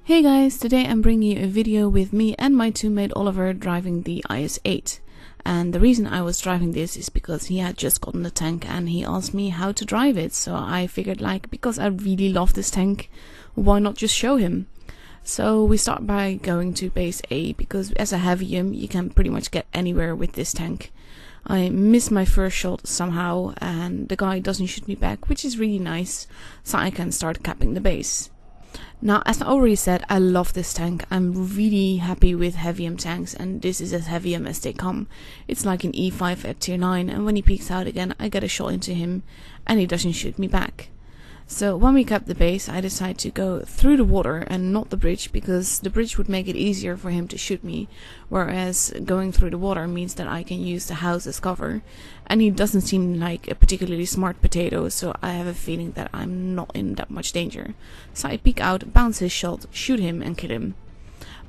Hey guys, today I'm bringing you a video with me and my teammate Oliver driving the IS8. And the reason I was driving this is because he had just gotten the tank and he asked me how to drive it. So I figured, like, because I really love this tank, why not just show him? So we start by going to base A, because as a Heavium you can pretty much get anywhere with this tank. I missed my first shot somehow and the guy doesn't shoot me back, which is really nice, so I can start capping the base. Now, as I already said, I love this tank. I'm really happy with Heavium tanks, and this is as Heavium as they come. It's like an E5 at tier 9, and when he peeks out again, I get a shot into him, and he doesn't shoot me back. So when we cap the base, I decide to go through the water and not the bridge, because the bridge would make it easier for him to shoot me, whereas going through the water means that I can use the house as cover, and he doesn't seem like a particularly smart potato, so I have a feeling that I'm not in that much danger. So I peek out, bounce his shot, shoot him and kill him.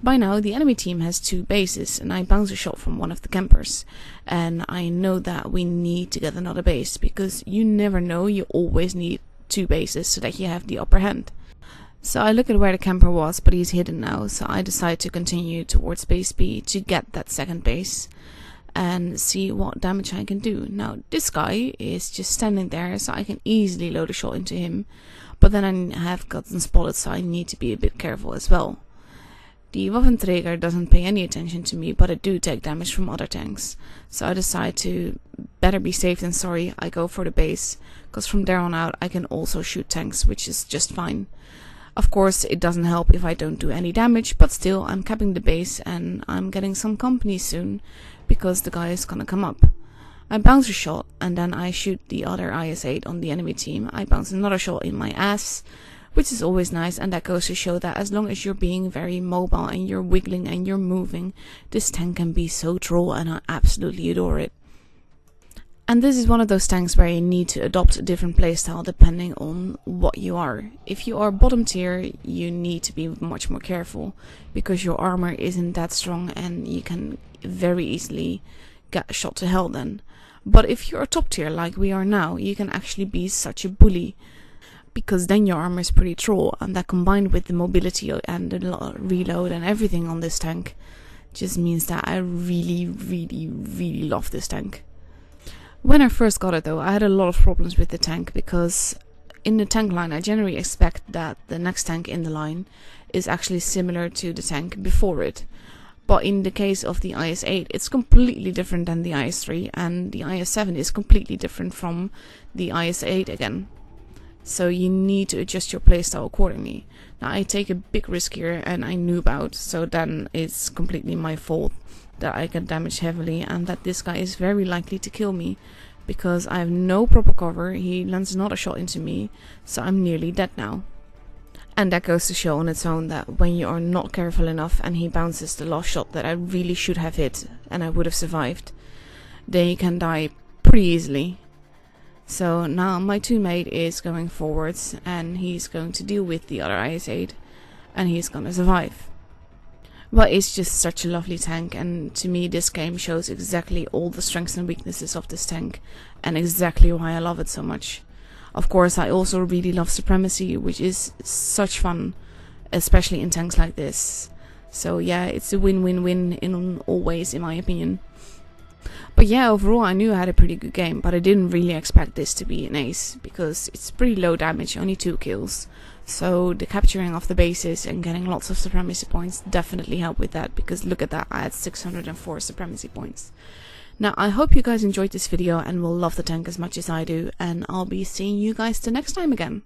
By now the enemy team has 2 bases, and I bounce a shot from one of the campers, and I know that we need to get another base, because you never know, you always need 2 bases so that you have the upper hand. So I look at where the camper was, but he's hidden now, so I decide to continue towards base B to get that second base and see what damage I can do. Now this guy is just standing there, so I can easily load a shot into him, but then I have gotten spotted, so I need to be a bit careful as well. The Waffenträger doesn't pay any attention to me, but I do take damage from other tanks, so I decide to better be safe than sorry. I go for the base, because from there on out I can also shoot tanks, which is just fine. Of course it doesn't help if I don't do any damage, but still I'm capping the base and I'm getting some company soon, because the guy is gonna come up. I bounce a shot and then I shoot the other IS8 on the enemy team. I bounce another shot in my ass, which is always nice, and that goes to show that as long as you're being very mobile and you're wiggling and you're moving, this tank can be so troll, and I absolutely adore it. And this is one of those tanks where you need to adopt a different playstyle depending on what you are. If you are bottom tier, you need to be much more careful, because your armor isn't that strong and you can very easily get shot to hell then. But if you're top tier like we are now, you can actually be such a bully, because then your armor is pretty troll, and that combined with the mobility and the reload and everything on this tank just means that I really love this tank. When I first got it though, I had a lot of problems with the tank, because in the tank line I generally expect that the next tank in the line is actually similar to the tank before it. But in the case of the IS8, it's completely different than the IS3, and the IS7 is completely different from the IS8 again. So you need to adjust your playstyle accordingly. Now I take a big risk here and I noob out, so then it's completely my fault that I get damaged heavily and that this guy is very likely to kill me, because I have no proper cover. He lands another shot into me, so I'm nearly dead now. And that goes to show on its own that when you are not careful enough and he bounces the last shot that I really should have hit and I would have survived, then you can die pretty easily. So now my teammate is going forwards and he's going to deal with the other IS8 and he's gonna survive. But it's just such a lovely tank, and to me this game shows exactly all the strengths and weaknesses of this tank and exactly why I love it so much. Of course I also really love supremacy, which is such fun, especially in tanks like this. So yeah, it's a win-win-win in all ways in my opinion. But yeah, overall I knew I had a pretty good game, but I didn't really expect this to be an ace, because it's pretty low damage, only 2 kills. So the capturing of the bases and getting lots of supremacy points definitely helped with that, because look at that, I had 604 supremacy points. Now I hope you guys enjoyed this video and will love the tank as much as I do, and I'll be seeing you guys the next time again.